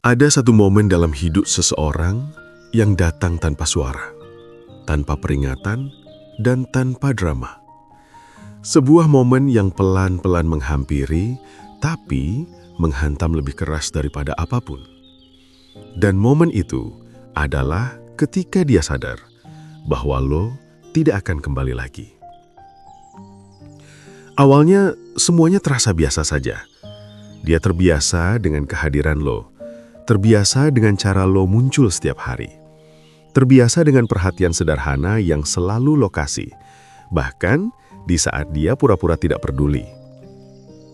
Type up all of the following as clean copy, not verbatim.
Ada satu momen dalam hidup seseorang yang datang tanpa suara, tanpa peringatan, dan tanpa drama. Sebuah momen yang pelan-pelan menghampiri, tapi menghantam lebih keras daripada apapun. Dan momen itu adalah ketika dia sadar bahwa lo tidak akan kembali lagi. Awalnya semuanya terasa biasa saja. Dia terbiasa dengan kehadiran lo, terbiasa dengan cara lo muncul setiap hari, terbiasa dengan perhatian sederhana yang selalu lo kasih, bahkan di saat dia pura-pura tidak peduli.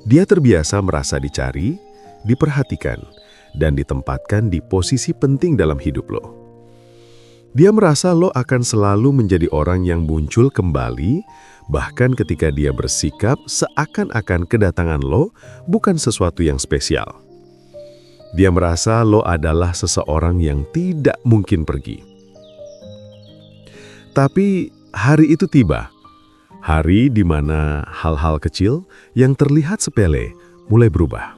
Dia terbiasa merasa dicari, diperhatikan, dan ditempatkan di posisi penting dalam hidup lo. Dia merasa lo akan selalu menjadi orang yang muncul kembali, bahkan ketika dia bersikap seakan-akan kedatangan lo bukan sesuatu yang spesial. Dia merasa lo adalah seseorang yang tidak mungkin pergi. Tapi hari itu tiba. Hari di mana hal-hal kecil yang terlihat sepele mulai berubah.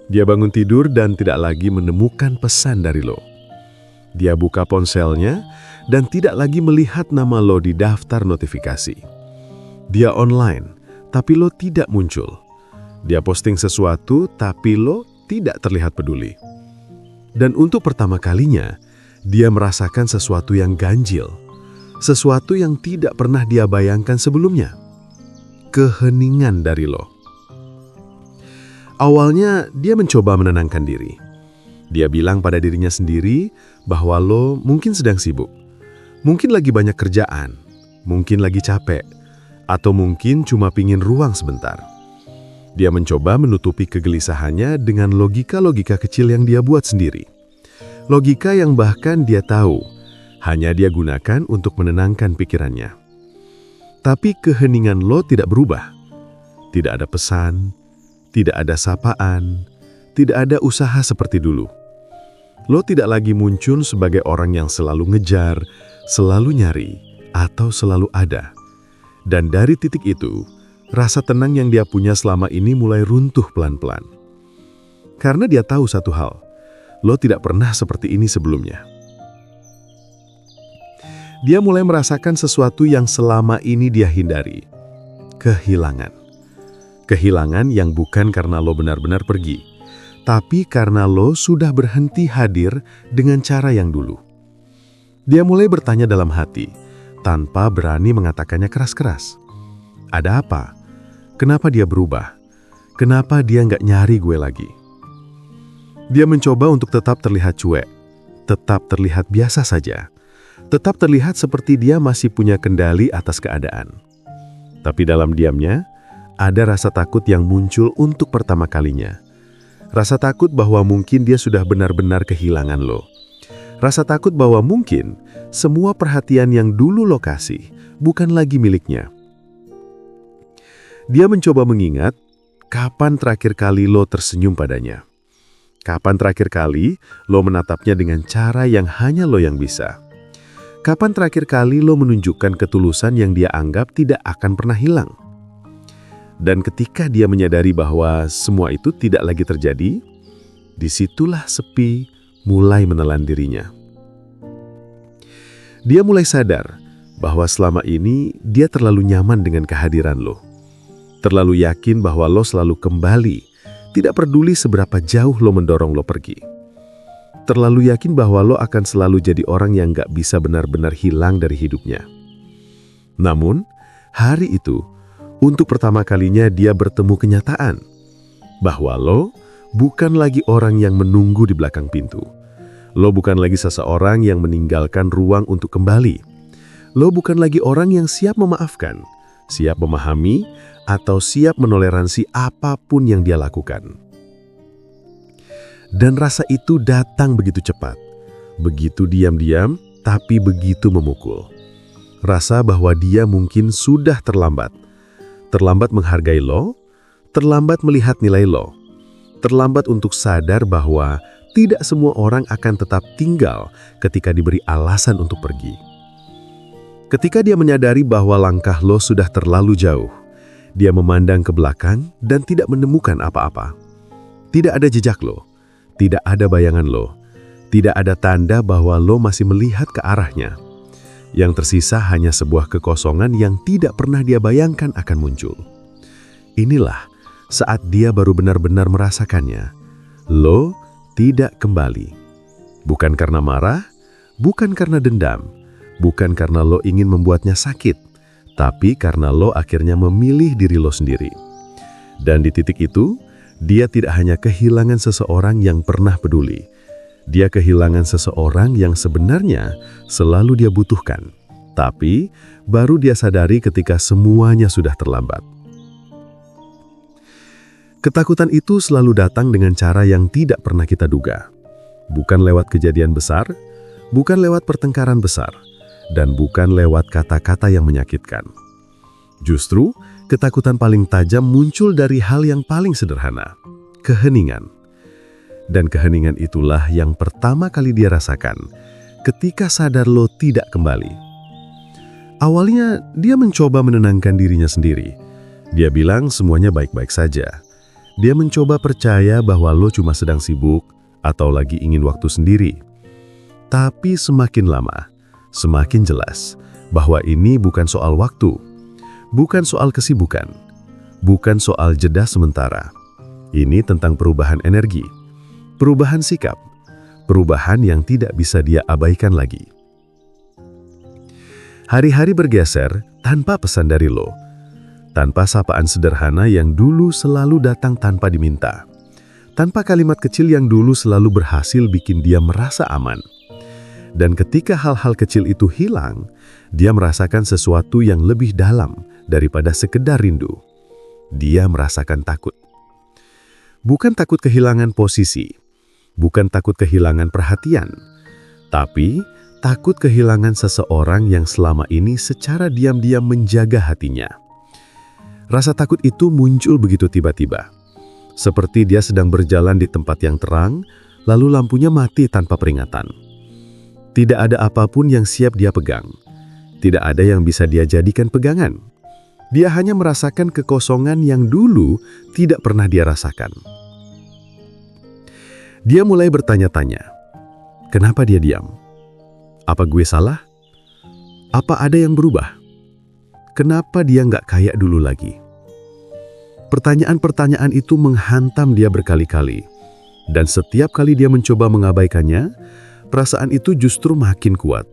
Dia bangun tidur dan tidak lagi menemukan pesan dari lo. Dia buka ponselnya dan tidak lagi melihat nama lo di daftar notifikasi. Dia online, tapi lo tidak muncul. Dia posting sesuatu, tapi lo tidak terlihat peduli. Dan untuk pertama kalinya, dia merasakan sesuatu yang ganjil. Sesuatu yang tidak pernah dia bayangkan sebelumnya. Keheningan dari lo. Awalnya, dia mencoba menenangkan diri. Dia bilang pada dirinya sendiri bahwa lo mungkin sedang sibuk. Mungkin lagi banyak kerjaan. Mungkin lagi capek. Atau mungkin cuma pingin ruang sebentar. Dia mencoba menutupi kegelisahannya dengan logika-logika kecil yang dia buat sendiri. Logika yang bahkan dia tahu, hanya dia gunakan untuk menenangkan pikirannya. Tapi keheningan lo tidak berubah. Tidak ada pesan, tidak ada sapaan, tidak ada usaha seperti dulu. Lo tidak lagi muncul sebagai orang yang selalu ngejar, selalu nyari, atau selalu ada. Dan dari titik itu, rasa tenang yang dia punya selama ini mulai runtuh pelan-pelan. Karena dia tahu satu hal, lo tidak pernah seperti ini sebelumnya. Dia mulai merasakan sesuatu yang selama ini dia hindari. Kehilangan. Kehilangan yang bukan karena lo benar-benar pergi, tapi karena lo sudah berhenti hadir dengan cara yang dulu. Dia mulai bertanya dalam hati, tanpa berani mengatakannya keras-keras. Ada apa? Kenapa dia berubah? Kenapa dia nggak nyari gue lagi? Dia mencoba untuk tetap terlihat cuek, tetap terlihat biasa saja, tetap terlihat seperti dia masih punya kendali atas keadaan. Tapi dalam diamnya, ada rasa takut yang muncul untuk pertama kalinya. Rasa takut bahwa mungkin dia sudah benar-benar kehilangan lo. Rasa takut bahwa mungkin semua perhatian yang dulu lo kasih bukan lagi miliknya. Dia mencoba mengingat kapan terakhir kali lo tersenyum padanya. Kapan terakhir kali lo menatapnya dengan cara yang hanya lo yang bisa. Kapan terakhir kali lo menunjukkan ketulusan yang dia anggap tidak akan pernah hilang. Dan ketika dia menyadari bahwa semua itu tidak lagi terjadi, disitulah sepi mulai menelan dirinya. Dia mulai sadar bahwa selama ini dia terlalu nyaman dengan kehadiran lo. Terlalu yakin bahwa lo selalu kembali, tidak peduli seberapa jauh lo mendorong lo pergi. Terlalu yakin bahwa lo akan selalu jadi orang yang gak bisa benar-benar hilang dari hidupnya. Namun, hari itu, untuk pertama kalinya dia bertemu kenyataan bahwa lo bukan lagi orang yang menunggu di belakang pintu. Lo bukan lagi seseorang yang meninggalkan ruang untuk kembali. Lo bukan lagi orang yang siap memaafkan, siap memahami, atau siap menoleransi apapun yang dia lakukan. Dan rasa itu datang begitu cepat, begitu diam-diam, tapi begitu memukul. Rasa bahwa dia mungkin sudah terlambat. Terlambat menghargai lo, terlambat melihat nilai lo, terlambat untuk sadar bahwa tidak semua orang akan tetap tinggal ketika diberi alasan untuk pergi. Ketika dia menyadari bahwa langkah lo sudah terlalu jauh, dia memandang ke belakang dan tidak menemukan apa-apa. Tidak ada jejak lo, Tidak ada bayangan lo. Tidak ada tanda bahwa lo masih melihat ke arahnya. Yang tersisa hanya sebuah kekosongan yang tidak pernah dia bayangkan akan muncul. Inilah saat dia baru benar-benar merasakannya. Lo tidak kembali. Bukan karena marah, bukan karena dendam, bukan karena lo ingin membuatnya sakit, tapi karena lo akhirnya memilih diri lo sendiri. Dan di titik itu, dia tidak hanya kehilangan seseorang yang pernah peduli. Dia kehilangan seseorang yang sebenarnya selalu dia butuhkan. Tapi, baru dia sadari ketika semuanya sudah terlambat. Ketakutan itu selalu datang dengan cara yang tidak pernah kita duga. Bukan lewat kejadian besar, bukan lewat pertengkaran besar, dan bukan lewat kata-kata yang menyakitkan. Justru, ketakutan paling tajam muncul dari hal yang paling sederhana, keheningan. Dan keheningan itulah yang pertama kali dia rasakan ketika sadar lo tidak kembali. Awalnya, dia mencoba menenangkan dirinya sendiri. Dia bilang semuanya baik-baik saja. Dia mencoba percaya bahwa lo cuma sedang sibuk atau lagi ingin waktu sendiri. Tapi semakin lama, semakin jelas bahwa ini bukan soal waktu. Bukan soal kesibukan, bukan soal jeda sementara. Ini tentang perubahan energi, perubahan sikap, perubahan yang tidak bisa dia abaikan lagi. Hari-hari bergeser tanpa pesan dari lo, tanpa sapaan sederhana yang dulu selalu datang tanpa diminta, tanpa kalimat kecil yang dulu selalu berhasil bikin dia merasa aman. Dan ketika hal-hal kecil itu hilang, dia merasakan sesuatu yang lebih dalam daripada sekedar rindu. Dia merasakan takut. Bukan takut kehilangan posisi, bukan takut kehilangan perhatian, tapi takut kehilangan seseorang yang selama ini secara diam-diam menjaga hatinya. Rasa takut itu muncul begitu tiba-tiba. Seperti dia sedang berjalan di tempat yang terang, lalu lampunya mati tanpa peringatan. Tidak ada apapun yang siap dia pegang. Tidak ada yang bisa dia jadikan pegangan. Dia hanya merasakan kekosongan yang dulu tidak pernah dia rasakan. Dia mulai bertanya-tanya, kenapa dia diam? Apa gue salah? Apa ada yang berubah? Kenapa dia nggak kayak dulu lagi? Pertanyaan-pertanyaan itu menghantam dia berkali-kali. Dan setiap kali dia mencoba mengabaikannya, perasaan itu justru makin kuat.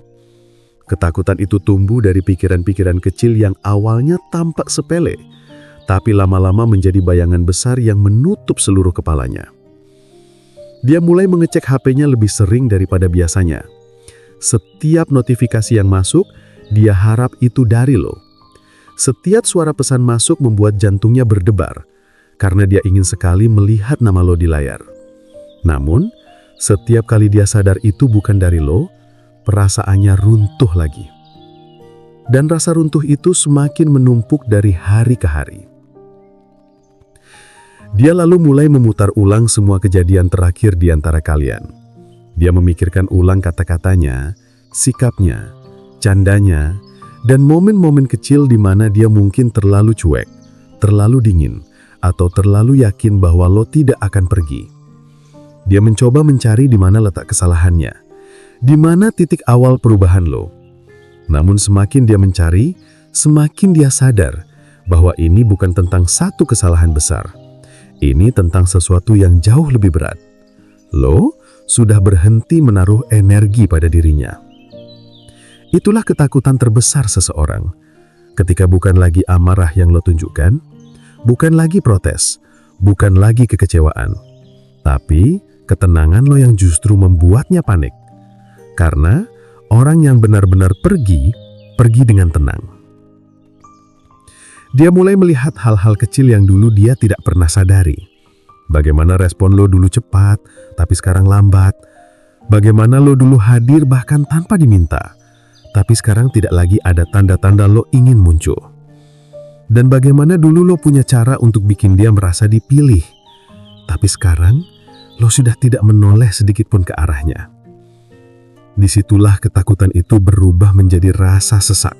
Ketakutan itu tumbuh dari pikiran-pikiran kecil yang awalnya tampak sepele, tapi lama-lama menjadi bayangan besar yang menutup seluruh kepalanya. Dia mulai mengecek HP-nya lebih sering daripada biasanya. Setiap notifikasi yang masuk, dia harap itu dari lo. Setiap suara pesan masuk membuat jantungnya berdebar, karena dia ingin sekali melihat nama lo di layar. Namun, setiap kali dia sadar itu bukan dari lo, perasaannya runtuh lagi. Dan rasa runtuh itu semakin menumpuk dari hari ke hari. Dia lalu mulai memutar ulang semua kejadian terakhir di antara kalian. Dia memikirkan ulang kata-katanya, sikapnya, candanya, dan momen-momen kecil di mana dia mungkin terlalu cuek, terlalu dingin, atau terlalu yakin bahwa lo tidak akan pergi. Dia mencoba mencari di mana letak kesalahannya, di mana titik awal perubahan lo. Namun semakin dia mencari, semakin dia sadar bahwa ini bukan tentang satu kesalahan besar. Ini tentang sesuatu yang jauh lebih berat. Lo sudah berhenti menaruh energi pada dirinya. Itulah ketakutan terbesar seseorang. Ketika bukan lagi amarah yang lo tunjukkan, bukan lagi protes, bukan lagi kekecewaan, tapi ketenangan lo yang justru membuatnya panik. Karena orang yang benar-benar pergi dengan tenang. Dia mulai melihat hal-hal kecil yang dulu dia tidak pernah sadari. Bagaimana respon lo dulu cepat, tapi sekarang lambat. Bagaimana lo dulu hadir bahkan tanpa diminta, tapi sekarang tidak lagi ada tanda-tanda lo ingin muncul. Dan bagaimana dulu lo punya cara untuk bikin dia merasa dipilih, tapi sekarang lo sudah tidak menoleh sedikit pun ke arahnya. Disitulah ketakutan itu berubah menjadi rasa sesak.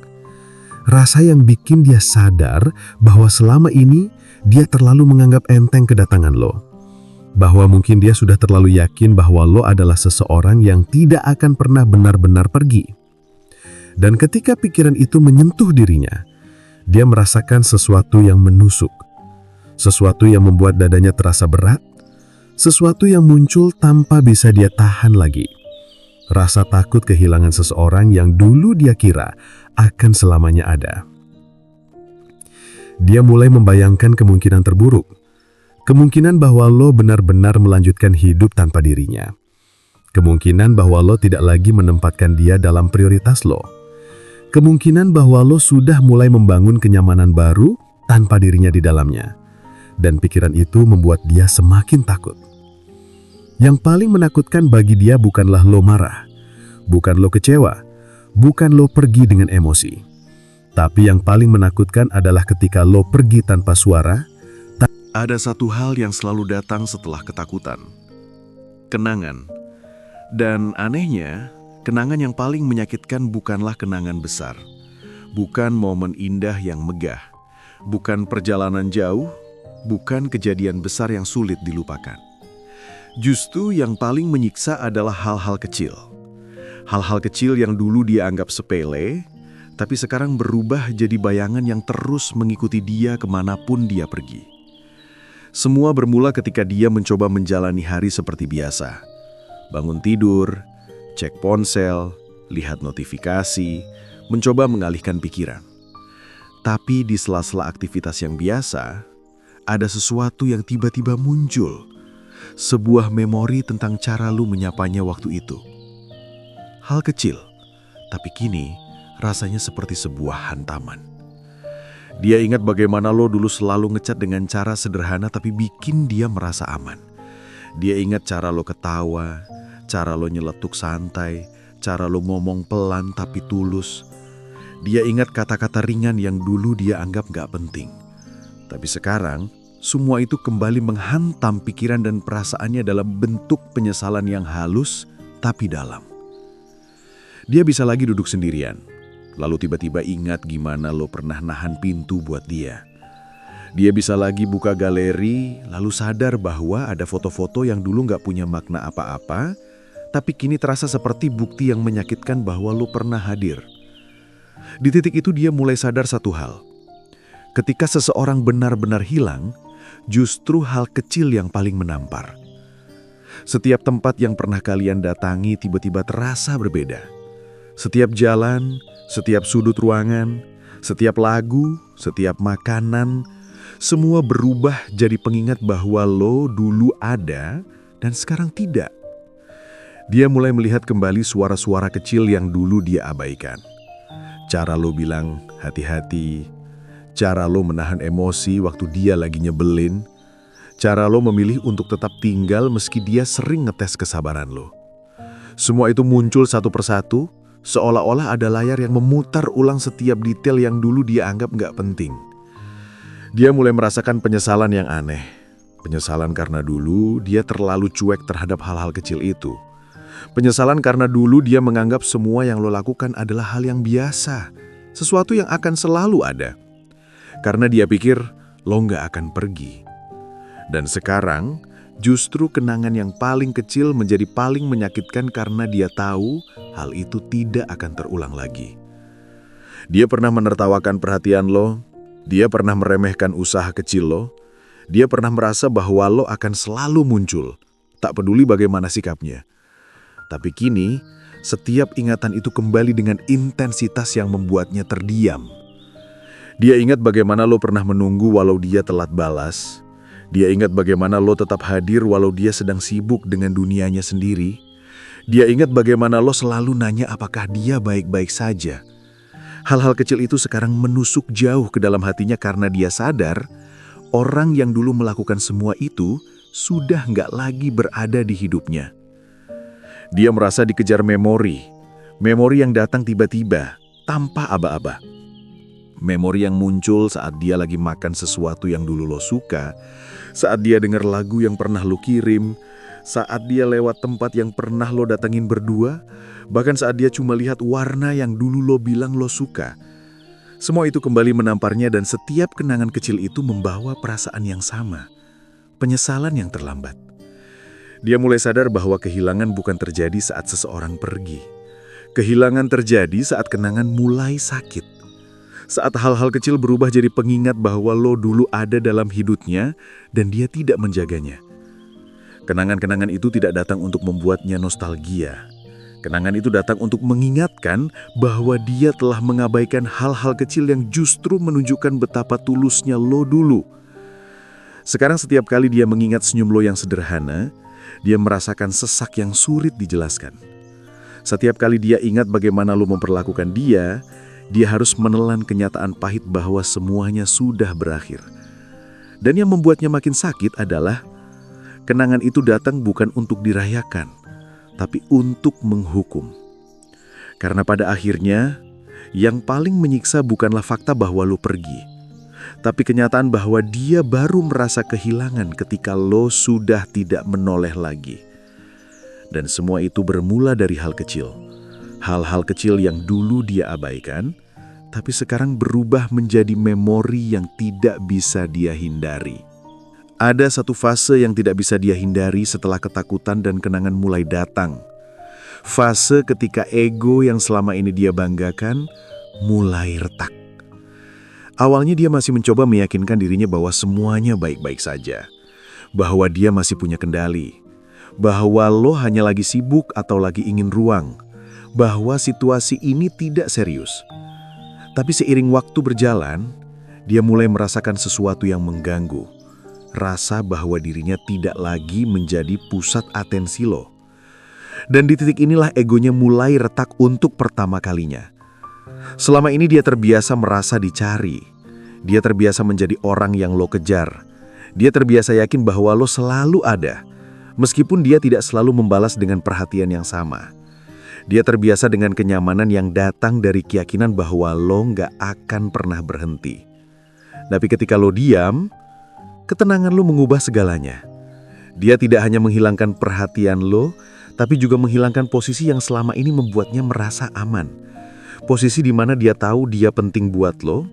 Rasa yang bikin dia sadar bahwa selama ini dia terlalu menganggap enteng kedatangan lo. Bahwa mungkin dia sudah terlalu yakin bahwa lo adalah seseorang yang tidak akan pernah benar-benar pergi. Dan ketika pikiran itu menyentuh dirinya, dia merasakan sesuatu yang menusuk. Sesuatu yang membuat dadanya terasa berat. Sesuatu yang muncul tanpa bisa dia tahan lagi. Rasa takut kehilangan seseorang yang dulu dia kira akan selamanya ada. Dia mulai membayangkan kemungkinan terburuk. Kemungkinan bahwa lo benar-benar melanjutkan hidup tanpa dirinya. Kemungkinan bahwa lo tidak lagi menempatkan dia dalam prioritas lo. Kemungkinan bahwa lo sudah mulai membangun kenyamanan baru tanpa dirinya di dalamnya. Dan pikiran itu membuat dia semakin takut. Yang paling menakutkan bagi dia bukanlah lo marah, bukan lo kecewa, bukan lo pergi dengan emosi. Tapi yang paling menakutkan adalah ketika lo pergi tanpa suara. Ada satu hal yang selalu datang setelah ketakutan. Kenangan. Dan anehnya, kenangan yang paling menyakitkan bukanlah kenangan besar. Bukan momen indah yang megah. Bukan perjalanan jauh. Bukan kejadian besar yang sulit dilupakan. Justru yang paling menyiksa adalah hal-hal kecil. Hal-hal kecil yang dulu dia anggap sepele, tapi sekarang berubah jadi bayangan yang terus mengikuti dia kemanapun dia pergi. Semua bermula ketika dia mencoba menjalani hari seperti biasa. Bangun tidur, cek ponsel, lihat notifikasi, mencoba mengalihkan pikiran. Tapi di sela-sela aktivitas yang biasa, ada sesuatu yang tiba-tiba muncul. Sebuah memori tentang cara lu menyapanya waktu itu. Hal kecil, tapi kini rasanya seperti sebuah hantaman. Dia ingat bagaimana lo dulu selalu ngecat dengan cara sederhana tapi bikin dia merasa aman. Dia ingat cara lo ketawa, cara lo nyeletuk santai, cara lo ngomong pelan tapi tulus. Dia ingat kata-kata ringan yang dulu dia anggap gak penting. Tapi sekarang, semua itu kembali menghantam pikiran dan perasaannya dalam bentuk penyesalan yang halus tapi dalam. Dia bisa lagi duduk sendirian. Lalu tiba-tiba ingat gimana lo pernah nahan pintu buat dia. Dia bisa lagi buka galeri, lalu sadar bahwa ada foto-foto yang dulu gak punya makna apa-apa, tapi kini terasa seperti bukti yang menyakitkan bahwa lo pernah hadir. Di titik itu dia mulai sadar satu hal. Ketika seseorang benar-benar hilang, justru hal kecil yang paling menampar. Setiap tempat yang pernah kalian datangi tiba-tiba terasa berbeda. Setiap jalan, setiap sudut ruangan, setiap lagu, setiap makanan, semua berubah jadi pengingat bahwa lo dulu ada dan sekarang tidak. Dia mulai melihat kembali suara-suara kecil yang dulu dia abaikan. Cara lo bilang hati-hati, cara lo menahan emosi waktu dia lagi nyebelin, cara lo memilih untuk tetap tinggal meski dia sering ngetes kesabaran lo. Semua itu muncul satu persatu, seolah-olah ada layar yang memutar ulang setiap detail yang dulu dia anggap gak penting. Dia mulai merasakan penyesalan yang aneh. Penyesalan karena dulu dia terlalu cuek terhadap hal-hal kecil itu. Penyesalan karena dulu dia menganggap semua yang lo lakukan adalah hal yang biasa. Sesuatu yang akan selalu ada. Karena dia pikir lo gak akan pergi. Dan sekarang, justru kenangan yang paling kecil menjadi paling menyakitkan karena dia tahu hal itu tidak akan terulang lagi. Dia pernah menertawakan perhatian lo, dia pernah meremehkan usaha kecil lo, dia pernah merasa bahwa lo akan selalu muncul, tak peduli bagaimana sikapnya. Tapi kini, setiap ingatan itu kembali dengan intensitas yang membuatnya terdiam. Dia ingat bagaimana lo pernah menunggu walau dia telat balas. Dia ingat bagaimana lo tetap hadir walau dia sedang sibuk dengan dunianya sendiri. Dia ingat bagaimana lo selalu nanya apakah dia baik-baik saja. Hal-hal kecil itu sekarang menusuk jauh ke dalam hatinya karena dia sadar orang yang dulu melakukan semua itu sudah nggak lagi berada di hidupnya. Dia merasa dikejar memori yang datang tiba-tiba, tanpa aba-aba. Memori yang muncul saat dia lagi makan sesuatu yang dulu lo suka, saat dia dengar lagu yang pernah lo kirim, saat dia lewat tempat yang pernah lo datangin berdua, bahkan saat dia cuma lihat warna yang dulu lo bilang lo suka. Semua itu kembali menamparnya dan setiap kenangan kecil itu membawa perasaan yang sama. Penyesalan yang terlambat. Dia mulai sadar bahwa kehilangan bukan terjadi saat seseorang pergi. Kehilangan terjadi saat kenangan mulai sakit. Saat hal-hal kecil berubah jadi pengingat bahwa lo dulu ada dalam hidupnya dan dia tidak menjaganya. Kenangan-kenangan itu tidak datang untuk membuatnya nostalgia. Kenangan itu datang untuk mengingatkan bahwa dia telah mengabaikan hal-hal kecil yang justru menunjukkan betapa tulusnya lo dulu. Sekarang setiap kali dia mengingat senyum lo yang sederhana, dia merasakan sesak yang sulit dijelaskan. Setiap kali dia ingat bagaimana lo memperlakukan dia harus menelan kenyataan pahit bahwa semuanya sudah berakhir. Dan yang membuatnya makin sakit adalah kenangan itu datang bukan untuk dirayakan, tapi untuk menghukum. Karena pada akhirnya, yang paling menyiksa bukanlah fakta bahwa lo pergi, tapi kenyataan bahwa dia baru merasa kehilangan ketika lo sudah tidak menoleh lagi. Dan semua itu bermula dari hal kecil. Hal-hal kecil yang dulu dia abaikan, tapi sekarang berubah menjadi memori yang tidak bisa dia hindari. Ada satu fase yang tidak bisa dia hindari setelah ketakutan dan kenangan mulai datang. Fase ketika ego yang selama ini dia banggakan mulai retak. Awalnya dia masih mencoba meyakinkan dirinya bahwa semuanya baik-baik saja. Bahwa dia masih punya kendali. Bahwa lo hanya lagi sibuk atau lagi ingin ruang. Bahwa situasi ini tidak serius. Tapi seiring waktu berjalan, dia mulai merasakan sesuatu yang mengganggu. Rasa bahwa dirinya tidak lagi menjadi pusat atensi lo. Dan di titik inilah egonya mulai retak untuk pertama kalinya. Selama ini dia terbiasa merasa dicari. Dia terbiasa menjadi orang yang lo kejar. Dia terbiasa yakin bahwa lo selalu ada, meskipun dia tidak selalu membalas dengan perhatian yang sama. Dia terbiasa dengan kenyamanan yang datang dari keyakinan bahwa lo nggak akan pernah berhenti. Tapi ketika lo diam, ketenangan lo mengubah segalanya. Dia tidak hanya menghilangkan perhatian lo, tapi juga menghilangkan posisi yang selama ini membuatnya merasa aman. Posisi di mana dia tahu dia penting buat lo,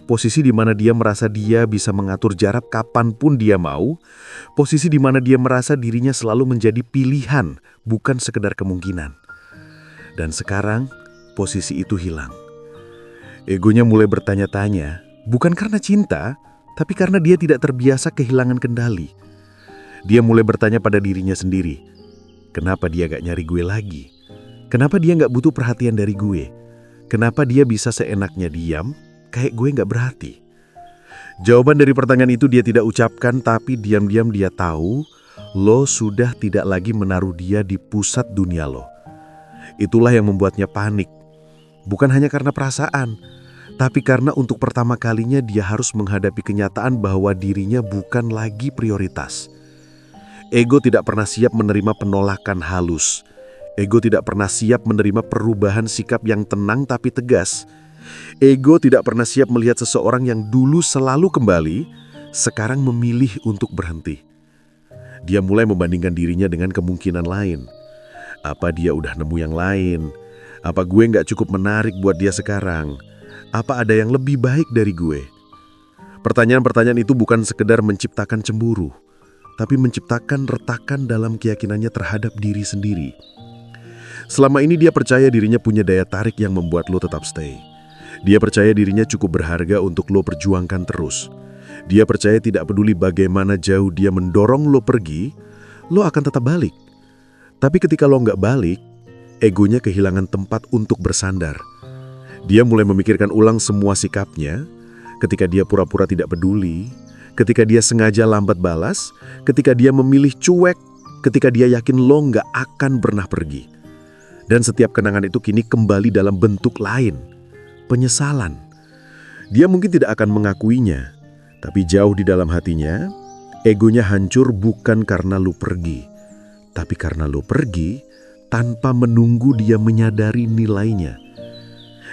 posisi di mana dia merasa dia bisa mengatur jarak kapanpun dia mau, posisi di mana dia merasa dirinya selalu menjadi pilihan, bukan sekedar kemungkinan. Dan sekarang, posisi itu hilang. Egonya mulai bertanya-tanya, bukan karena cinta, tapi karena dia tidak terbiasa kehilangan kendali. Dia mulai bertanya pada dirinya sendiri, kenapa dia gak nyari gue lagi? Kenapa dia gak butuh perhatian dari gue? Kenapa dia bisa seenaknya diam, kayak gue gak berarti? Jawaban dari pertanyaan itu dia tidak ucapkan, tapi diam-diam dia tahu, lo sudah tidak lagi menaruh dia di pusat dunia lo. Itulah yang membuatnya panik. Bukan hanya karena perasaan, tapi karena untuk pertama kalinya dia harus menghadapi kenyataan bahwa dirinya bukan lagi prioritas. Ego tidak pernah siap menerima penolakan halus. Ego tidak pernah siap menerima perubahan sikap yang tenang tapi tegas. Ego tidak pernah siap melihat seseorang yang dulu selalu kembali, sekarang memilih untuk berhenti. Dia mulai membandingkan dirinya dengan kemungkinan lain. Apa dia udah nemu yang lain? Apa gue gak cukup menarik buat dia sekarang? Apa ada yang lebih baik dari gue? Pertanyaan-pertanyaan itu bukan sekedar menciptakan cemburu, tapi menciptakan retakan dalam keyakinannya terhadap diri sendiri. Selama ini dia percaya dirinya punya daya tarik yang membuat lo tetap stay. Dia percaya dirinya cukup berharga untuk lo perjuangkan terus. Dia percaya tidak peduli bagaimana jauh dia mendorong lo pergi, lo akan tetap balik. Tapi ketika lo nggak balik, egonya kehilangan tempat untuk bersandar. Dia mulai memikirkan ulang semua sikapnya, ketika dia pura-pura tidak peduli, ketika dia sengaja lambat balas, ketika dia memilih cuek, ketika dia yakin lo nggak akan pernah pergi. Dan setiap kenangan itu kini kembali dalam bentuk lain, penyesalan. Dia mungkin tidak akan mengakuinya, tapi jauh di dalam hatinya, egonya hancur bukan karena lo pergi, tapi karena lo pergi tanpa menunggu dia menyadari nilainya.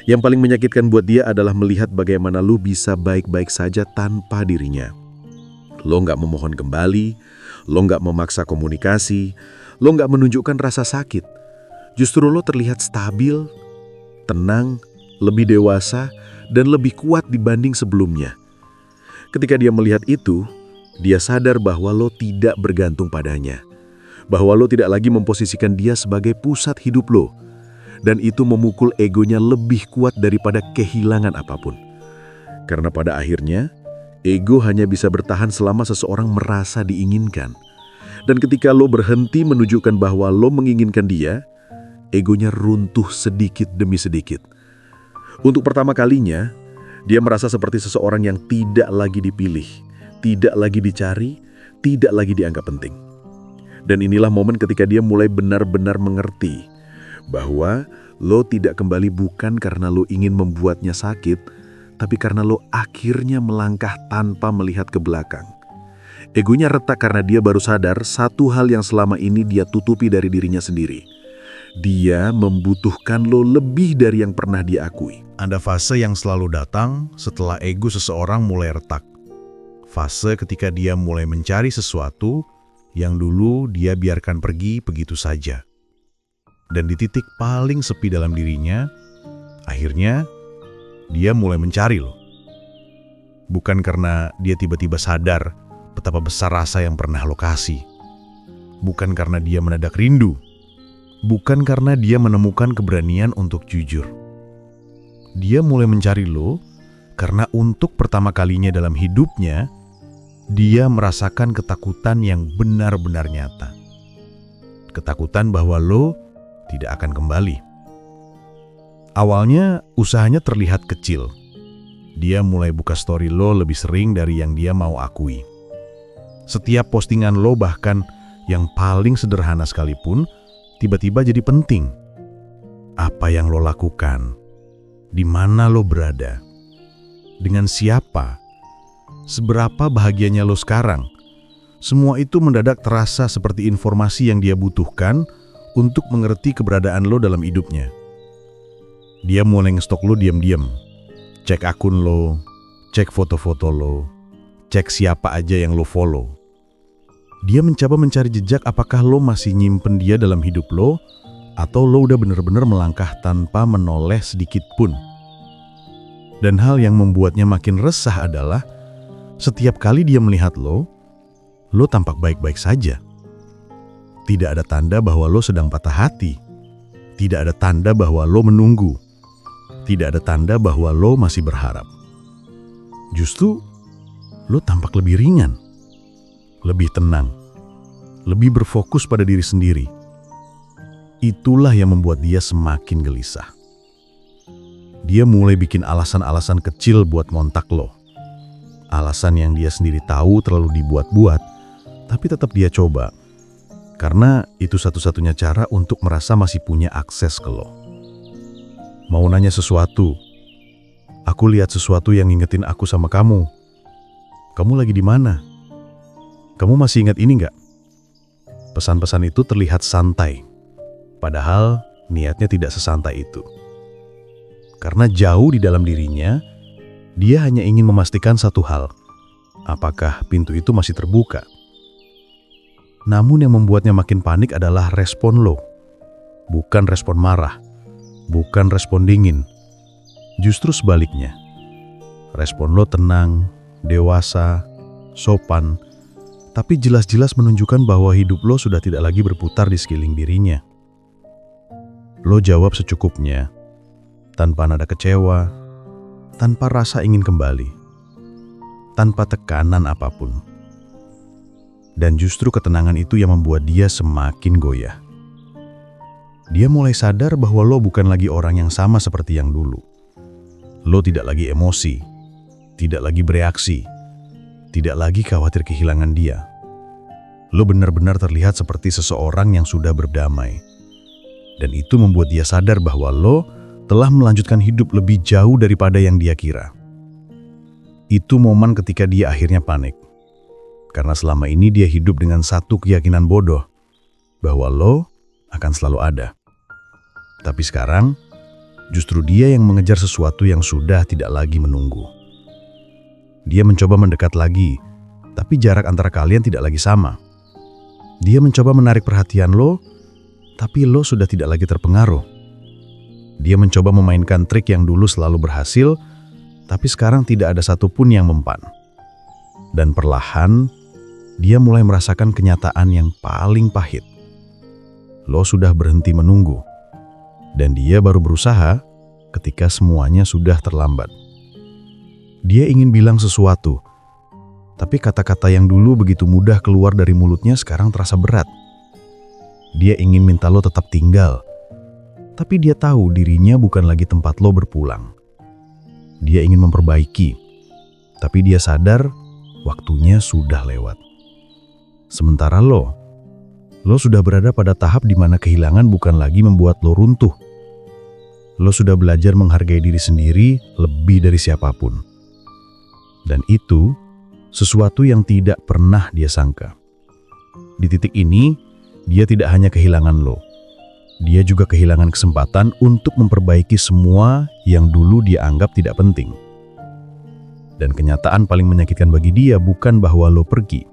Yang paling menyakitkan buat dia adalah melihat bagaimana lo bisa baik-baik saja tanpa dirinya. Lo nggak memohon kembali, lo nggak memaksa komunikasi, lo nggak menunjukkan rasa sakit. Justru lo terlihat stabil, tenang, lebih dewasa, dan lebih kuat dibanding sebelumnya. Ketika dia melihat itu, dia sadar bahwa lo tidak bergantung padanya. bahwa lo tidak lagi memposisikan dia sebagai pusat hidup lo. Dan itu memukul egonya lebih kuat daripada kehilangan apapun. Karena pada akhirnya, ego hanya bisa bertahan selama seseorang merasa diinginkan. Dan ketika lo berhenti menunjukkan bahwa lo menginginkan dia, egonya runtuh sedikit demi sedikit. Untuk pertama kalinya, dia merasa seperti seseorang yang tidak lagi dipilih, tidak lagi dicari, tidak lagi dianggap penting. Dan inilah momen ketika dia mulai benar-benar mengerti bahwa lo tidak kembali bukan karena lo ingin membuatnya sakit, tapi karena lo akhirnya melangkah tanpa melihat ke belakang. Egonya retak karena dia baru sadar satu hal yang selama ini dia tutupi dari dirinya sendiri. Dia membutuhkan lo lebih dari yang pernah dia akui. Ada fase yang selalu datang setelah ego seseorang mulai retak. Fase ketika dia mulai mencari sesuatu yang dulu dia biarkan pergi begitu saja. Dan di titik paling sepi dalam dirinya, akhirnya dia mulai mencari lo. Bukan karena dia tiba-tiba sadar betapa besar rasa yang pernah lo kasih. Bukan karena dia mendadak rindu. Bukan karena dia menemukan keberanian untuk jujur. Dia mulai mencari lo karena untuk pertama kalinya dalam hidupnya, dia merasakan ketakutan yang benar-benar nyata. Ketakutan bahwa lo tidak akan kembali. Awalnya usahanya terlihat kecil. Dia mulai buka story lo lebih sering dari yang dia mau akui. Setiap postingan lo, bahkan yang paling sederhana sekalipun, tiba-tiba jadi penting. Apa yang lo lakukan? Di mana lo berada? Dengan siapa? Seberapa bahagianya lo sekarang? Semua itu mendadak terasa seperti informasi yang dia butuhkan untuk mengerti keberadaan lo dalam hidupnya. Dia mulai ngestok lo diam-diam. Cek akun lo, cek foto-foto lo, cek siapa aja yang lo follow. Dia mencoba mencari jejak apakah lo masih nyimpen dia dalam hidup lo, atau lo udah bener-bener melangkah tanpa menoleh sedikit pun. Dan hal yang membuatnya makin resah adalah setiap kali dia melihat lo tampak baik-baik saja. Tidak ada tanda bahwa lo sedang patah hati. Tidak ada tanda bahwa lo menunggu. Tidak ada tanda bahwa lo masih berharap. Justru, lo tampak lebih ringan, lebih tenang, lebih berfokus pada diri sendiri. Itulah yang membuat dia semakin gelisah. Dia mulai bikin alasan-alasan kecil buat ngontak lo. Alasan yang dia sendiri tahu terlalu dibuat-buat, tapi tetap dia coba. Karena itu satu-satunya cara untuk merasa masih punya akses ke lo. Mau nanya sesuatu. Aku lihat sesuatu yang ngingetin aku sama kamu. Kamu lagi di mana? Kamu masih ingat ini nggak? Pesan-pesan itu terlihat santai. Padahal niatnya tidak sesantai itu. Karena jauh di dalam dirinya, dia hanya ingin memastikan satu hal. Apakah pintu itu masih terbuka? Namun yang membuatnya makin panik adalah respon lo. Bukan respon marah, bukan respon dingin. Justru sebaliknya. Respon lo tenang, dewasa, sopan, tapi jelas-jelas menunjukkan bahwa hidup lo sudah tidak lagi berputar di sekeliling dirinya. Lo jawab secukupnya, tanpa nada kecewa, tanpa rasa ingin kembali, tanpa tekanan apapun. Dan justru ketenangan itu yang membuat dia semakin goyah. Dia mulai sadar bahwa lo bukan lagi orang yang sama seperti yang dulu. Lo tidak lagi emosi, tidak lagi bereaksi, tidak lagi khawatir kehilangan dia. Lo benar-benar terlihat seperti seseorang yang sudah berdamai. Dan itu membuat dia sadar bahwa lo telah melanjutkan hidup lebih jauh daripada yang dia kira. Itu momen ketika dia akhirnya panik. Karena selama ini dia hidup dengan satu keyakinan bodoh, bahwa lo akan selalu ada. Tapi sekarang, justru dia yang mengejar sesuatu yang sudah tidak lagi menunggu. Dia mencoba mendekat lagi, tapi jarak antara kalian tidak lagi sama. Dia mencoba menarik perhatian lo, tapi lo sudah tidak lagi terpengaruh. Dia mencoba memainkan trik yang dulu selalu berhasil, tapi sekarang tidak ada satupun yang mempan. Dan perlahan, dia mulai merasakan kenyataan yang paling pahit. lo sudah berhenti menunggu. Dan dia baru berusaha ketika semuanya sudah terlambat. Dia ingin bilang sesuatu, tapi kata-kata yang dulu begitu mudah keluar dari mulutnya sekarang terasa berat. Dia ingin minta lo tetap tinggal, tapi dia tahu dirinya bukan lagi tempat lo berpulang. Dia ingin memperbaiki, tapi dia sadar waktunya sudah lewat. Sementara lo sudah berada pada tahap di mana kehilangan bukan lagi membuat lo runtuh. Lo sudah belajar menghargai diri sendiri lebih dari siapapun. Dan itu sesuatu yang tidak pernah dia sangka. Di titik ini, dia tidak hanya kehilangan lo. Dia juga kehilangan kesempatan untuk memperbaiki semua yang dulu dia anggap tidak penting. Dan kenyataan paling menyakitkan bagi dia bukan bahwa lo pergi,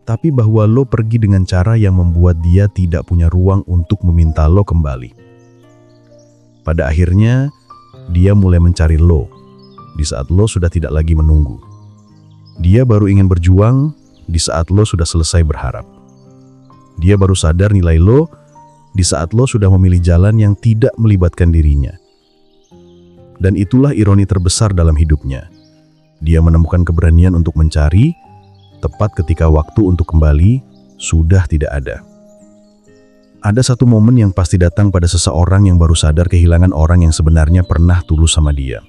tapi bahwa lo pergi dengan cara yang membuat dia tidak punya ruang untuk meminta lo kembali. Pada akhirnya, dia mulai mencari lo di saat lo sudah tidak lagi menunggu. Dia baru ingin berjuang di saat lo sudah selesai berharap. Dia baru sadar nilai lo di saat lo sudah memilih jalan yang tidak melibatkan dirinya. Dan itulah ironi terbesar dalam hidupnya. Dia menemukan keberanian untuk mencari, tepat ketika waktu untuk kembali sudah tidak ada. Ada satu momen yang pasti datang pada seseorang yang baru sadar kehilangan orang yang sebenarnya pernah tulus sama dia.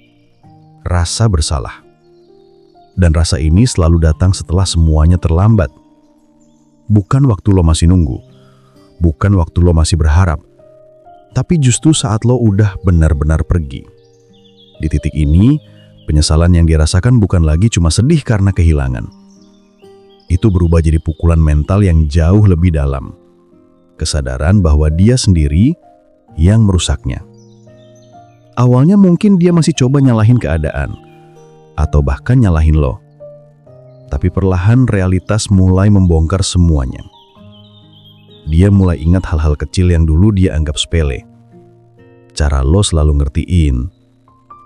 Rasa bersalah. Dan rasa ini selalu datang setelah semuanya terlambat. Bukan waktu lo masih nunggu, bukan waktu lo masih berharap, tapi justru saat lo udah benar-benar pergi. Di titik ini, penyesalan yang dirasakan bukan lagi cuma sedih karena kehilangan. Itu berubah jadi pukulan mental yang jauh lebih dalam. Kesadaran bahwa dia sendiri yang merusaknya. Awalnya mungkin dia masih coba nyalahin keadaan, atau bahkan nyalahin lo. Tapi perlahan realitas mulai membongkar semuanya. Dia mulai ingat hal-hal kecil yang dulu dia anggap sepele. Cara lo selalu ngertiin,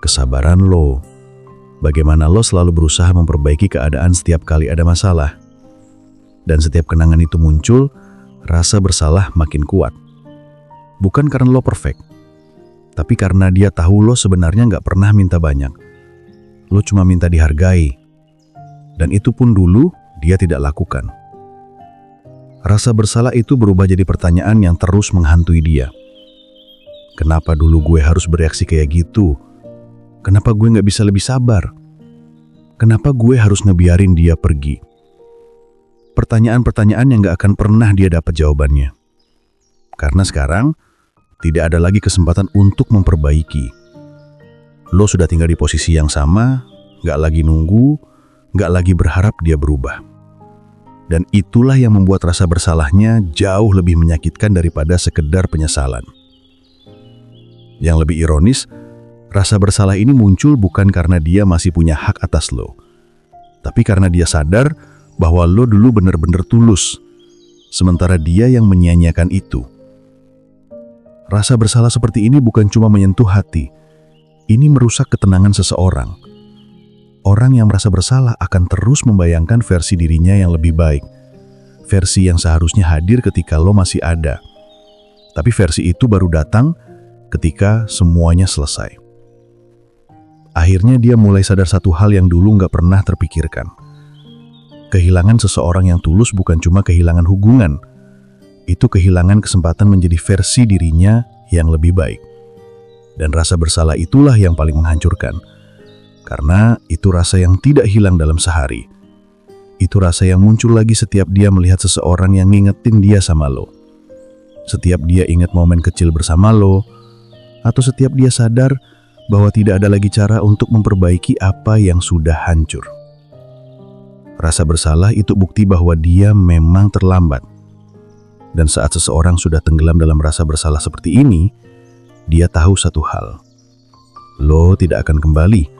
kesabaran lo, bagaimana lo selalu berusaha memperbaiki keadaan setiap kali ada masalah. Dan setiap kenangan itu muncul, rasa bersalah makin kuat. Bukan karena lo perfect, tapi karena dia tahu lo sebenarnya nggak pernah minta banyak. Lo cuma minta dihargai. Dan itu pun dulu dia tidak lakukan. Rasa bersalah itu berubah jadi pertanyaan yang terus menghantui dia. Kenapa dulu gue harus bereaksi kayak gitu? Kenapa gue nggak bisa lebih sabar? Kenapa gue harus ngebiarin dia pergi? Pertanyaan-pertanyaan yang nggak akan pernah dia dapat jawabannya. Karena sekarang tidak ada lagi kesempatan untuk memperbaiki. Lo sudah tinggal di posisi yang sama, nggak lagi nunggu, nggak lagi berharap dia berubah. Dan itulah yang membuat rasa bersalahnya jauh lebih menyakitkan daripada sekedar penyesalan. Yang lebih ironis, rasa bersalah ini muncul bukan karena dia masih punya hak atas lo, tapi karena dia sadar bahwa lo dulu benar-benar tulus, sementara dia yang menyia-nyiakan itu. Rasa bersalah seperti ini bukan cuma menyentuh hati, ini merusak ketenangan seseorang. Orang yang merasa bersalah akan terus membayangkan versi dirinya yang lebih baik, versi yang seharusnya hadir ketika lo masih ada. Tapi versi itu baru datang ketika semuanya selesai. Akhirnya dia mulai sadar satu hal yang dulu nggak pernah terpikirkan. Kehilangan seseorang yang tulus bukan cuma kehilangan hubungan, itu kehilangan kesempatan menjadi versi dirinya yang lebih baik. Dan rasa bersalah itulah yang paling menghancurkan. Karena itu rasa yang tidak hilang dalam sehari. Itu rasa yang muncul lagi setiap dia melihat seseorang yang ngingetin dia sama lo. Setiap dia ingat momen kecil bersama lo, atau setiap dia sadar bahwa tidak ada lagi cara untuk memperbaiki apa yang sudah hancur. Rasa bersalah itu bukti bahwa dia memang terlambat. Dan saat seseorang sudah tenggelam dalam rasa bersalah seperti ini, dia tahu satu hal. Lo tidak akan kembali.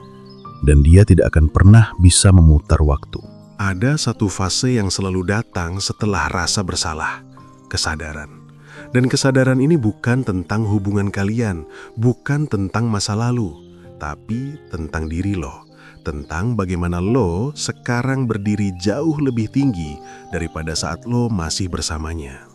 Dan dia tidak akan pernah bisa memutar waktu. Ada satu fase yang selalu datang setelah rasa bersalah, kesadaran. Dan kesadaran ini bukan tentang hubungan kalian, bukan tentang masa lalu, tapi tentang diri lo, tentang bagaimana lo sekarang berdiri jauh lebih tinggi daripada saat lo masih bersamanya.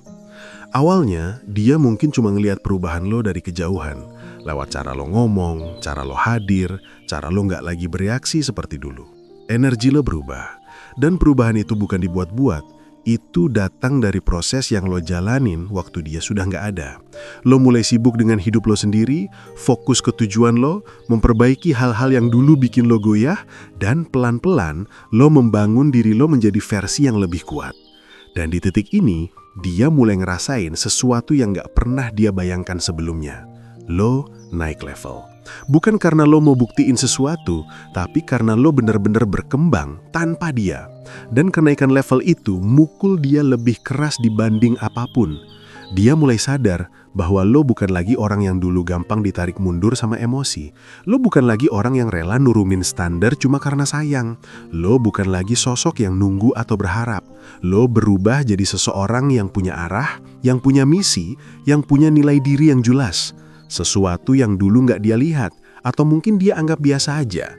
Awalnya, dia mungkin cuma ngelihat perubahan lo dari kejauhan, lewat cara lo ngomong, cara lo hadir, cara lo nggak lagi bereaksi seperti dulu. Energi lo berubah, dan perubahan itu bukan dibuat-buat, itu datang dari proses yang lo jalanin waktu dia sudah nggak ada. Lo mulai sibuk dengan hidup lo sendiri, fokus ke tujuan lo, memperbaiki hal-hal yang dulu bikin lo goyah, dan pelan-pelan lo membangun diri lo menjadi versi yang lebih kuat. Dan di titik ini, dia mulai ngerasain sesuatu yang gak pernah dia bayangkan sebelumnya. Lo naik level. Bukan karena lo mau buktiin sesuatu, tapi karena lo benar-benar berkembang tanpa dia. Dan kenaikan level itu mukul dia lebih keras dibanding apapun. Dia mulai sadar bahwa lo bukan lagi orang yang dulu gampang ditarik mundur sama emosi. Lo bukan lagi orang yang rela nurunin standar cuma karena sayang. Lo bukan lagi sosok yang nunggu atau berharap. Lo berubah jadi seseorang yang punya arah, yang punya misi, yang punya nilai diri yang jelas. Sesuatu yang dulu nggak dia lihat, atau mungkin dia anggap biasa aja.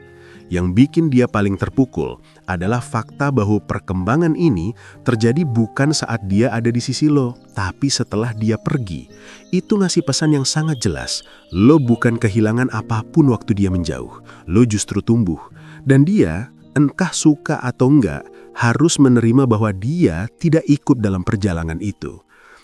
Yang bikin dia paling terpukul adalah fakta bahwa perkembangan ini terjadi bukan saat dia ada di sisi lo, tapi setelah dia pergi. Itu ngasih pesan yang sangat jelas. Lo bukan kehilangan apapun waktu dia menjauh. Lo justru tumbuh. Dan dia, entah suka atau enggak, harus menerima bahwa dia tidak ikut dalam perjalanan itu.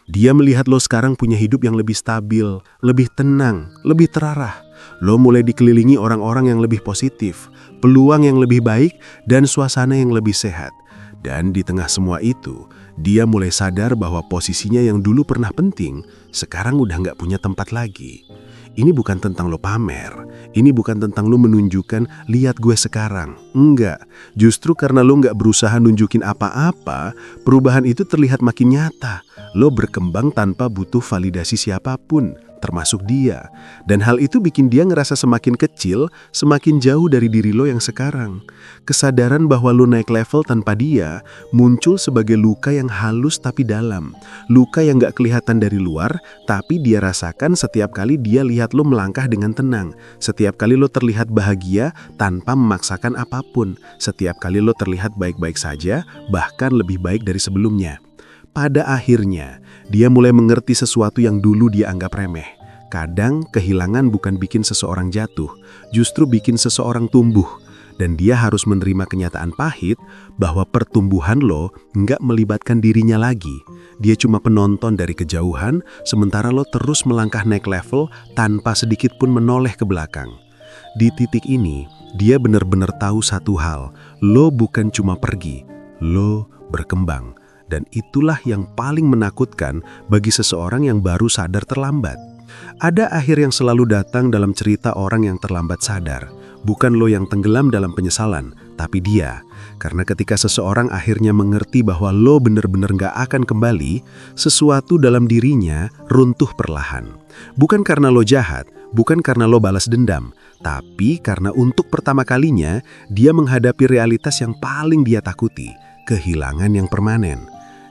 Dia melihat lo sekarang punya hidup yang lebih stabil, lebih tenang, lebih terarah. Lo mulai dikelilingi orang-orang yang lebih positif, peluang yang lebih baik, dan suasana yang lebih sehat. Dan di tengah semua itu, dia mulai sadar bahwa posisinya yang dulu pernah penting, sekarang udah nggak punya tempat lagi. Ini bukan tentang lo pamer, ini bukan tentang lo menunjukkan, lihat gue sekarang. Enggak, justru karena lo nggak berusaha nunjukin apa-apa, perubahan itu terlihat makin nyata. Lo berkembang tanpa butuh validasi siapapun, termasuk dia. Dan hal itu bikin dia ngerasa semakin kecil, semakin jauh dari diri lo yang sekarang. Kesadaran bahwa lo naik level tanpa dia muncul sebagai luka yang halus tapi dalam. Luka yang gak kelihatan dari luar, tapi dia rasakan setiap kali dia lihat lo melangkah dengan tenang. Setiap kali lo terlihat bahagia tanpa memaksakan apapun. Setiap kali lo terlihat baik-baik saja, bahkan lebih baik dari sebelumnya. Pada akhirnya, dia mulai mengerti sesuatu yang dulu dia anggap remeh. Kadang kehilangan bukan bikin seseorang jatuh, justru bikin seseorang tumbuh. Dan dia harus menerima kenyataan pahit bahwa pertumbuhan lo nggak melibatkan dirinya lagi. Dia cuma penonton dari kejauhan, sementara lo terus melangkah naik level tanpa sedikit pun menoleh ke belakang. Di titik ini, dia benar-benar tahu satu hal, lo bukan cuma pergi, lo berkembang. Dan itulah yang paling menakutkan bagi seseorang yang baru sadar terlambat. Ada akhir yang selalu datang dalam cerita orang yang terlambat sadar. Bukan lo yang tenggelam dalam penyesalan, tapi dia. Karena ketika seseorang akhirnya mengerti bahwa lo benar-benar gak akan kembali, sesuatu dalam dirinya runtuh perlahan. Bukan karena lo jahat, bukan karena lo balas dendam, tapi karena untuk pertama kalinya dia menghadapi realitas yang paling dia takuti, kehilangan yang permanen.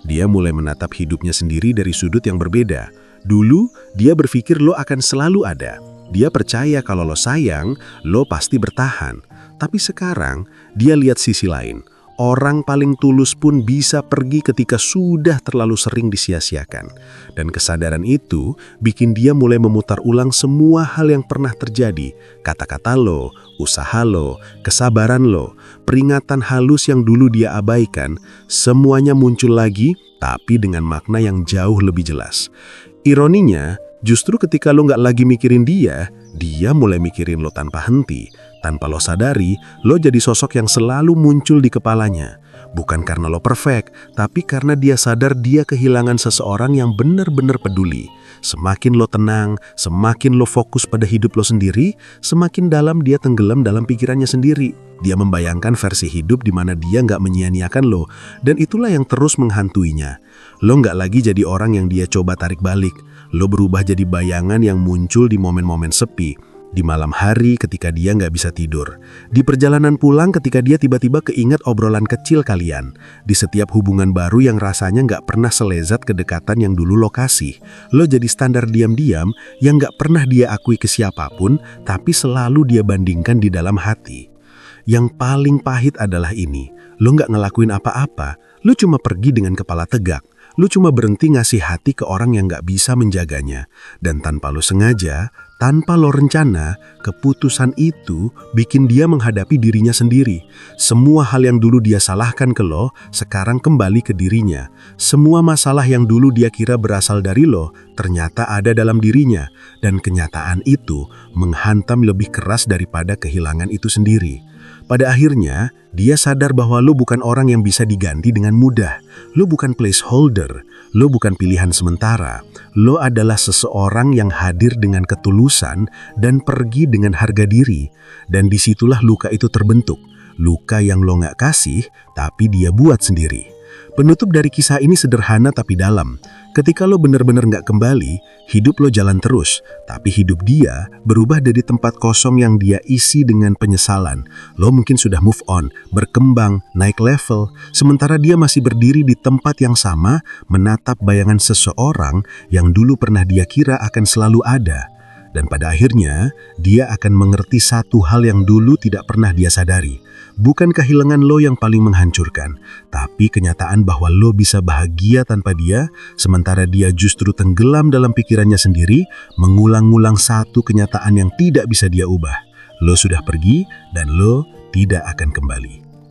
Dia mulai menatap hidupnya sendiri dari sudut yang berbeda. Dulu, dia berpikir lo akan selalu ada. Dia percaya kalau lo sayang, lo pasti bertahan. Tapi sekarang, dia lihat sisi lain. Orang paling tulus pun bisa pergi ketika sudah terlalu sering disia-siakan. Dan kesadaran itu bikin dia mulai memutar ulang semua hal yang pernah terjadi. Kata-kata lo, usaha lo, kesabaran lo, peringatan halus yang dulu dia abaikan, semuanya muncul lagi, tapi dengan makna yang jauh lebih jelas. Ironinya, justru ketika lo nggak lagi mikirin dia mulai mikirin lo tanpa henti. Tanpa lo sadari, lo jadi sosok yang selalu muncul di kepalanya. Bukan karena lo perfect, tapi karena dia sadar dia kehilangan seseorang yang benar-benar peduli. Semakin lo tenang, semakin lo fokus pada hidup lo sendiri, semakin dalam dia tenggelam dalam pikirannya sendiri. Dia membayangkan versi hidup di mana dia nggak menyia-nyiakan lo, dan itulah yang terus menghantuinya. Lo nggak lagi jadi orang yang dia coba tarik balik. Lo berubah jadi bayangan yang muncul di momen-momen sepi. Di malam hari ketika dia nggak bisa tidur. Di perjalanan pulang ketika dia tiba-tiba keinget obrolan kecil kalian. Di setiap hubungan baru yang rasanya nggak pernah selezat kedekatan yang dulu lo kasih. Lo jadi standar diam-diam yang nggak pernah dia akui ke siapapun, tapi selalu dia bandingkan di dalam hati. Yang paling pahit adalah ini. Lo nggak ngelakuin apa-apa. Lo cuma pergi dengan kepala tegak. Lu cuma berhenti ngasih hati ke orang yang gak bisa menjaganya. Dan tanpa lo sengaja, tanpa lo rencana, keputusan itu bikin dia menghadapi dirinya sendiri. Semua hal yang dulu dia salahkan ke lo, sekarang kembali ke dirinya. Semua masalah yang dulu dia kira berasal dari lo, ternyata ada dalam dirinya. Dan kenyataan itu menghantam lebih keras daripada kehilangan itu sendiri. Pada akhirnya, dia sadar bahwa lo bukan orang yang bisa diganti dengan mudah. Lo bukan placeholder, lo bukan pilihan sementara. Lo adalah seseorang yang hadir dengan ketulusan dan pergi dengan harga diri. Dan disitulah luka itu terbentuk. Luka yang lo gak kasih, tapi dia buat sendiri. Penutup dari kisah ini sederhana tapi dalam. Ketika lo benar-benar gak kembali, hidup lo jalan terus. Tapi hidup dia berubah dari tempat kosong yang dia isi dengan penyesalan. Lo mungkin sudah move on, berkembang, naik level. Sementara dia masih berdiri di tempat yang sama, menatap bayangan seseorang yang dulu pernah dia kira akan selalu ada. Dan pada akhirnya, dia akan mengerti satu hal yang dulu tidak pernah dia sadari. Bukan kehilangan lo yang paling menghancurkan, tapi kenyataan bahwa lo bisa bahagia tanpa dia, sementara dia justru tenggelam dalam pikirannya sendiri, mengulang-ulang satu kenyataan yang tidak bisa dia ubah. Lo sudah pergi dan lo tidak akan kembali.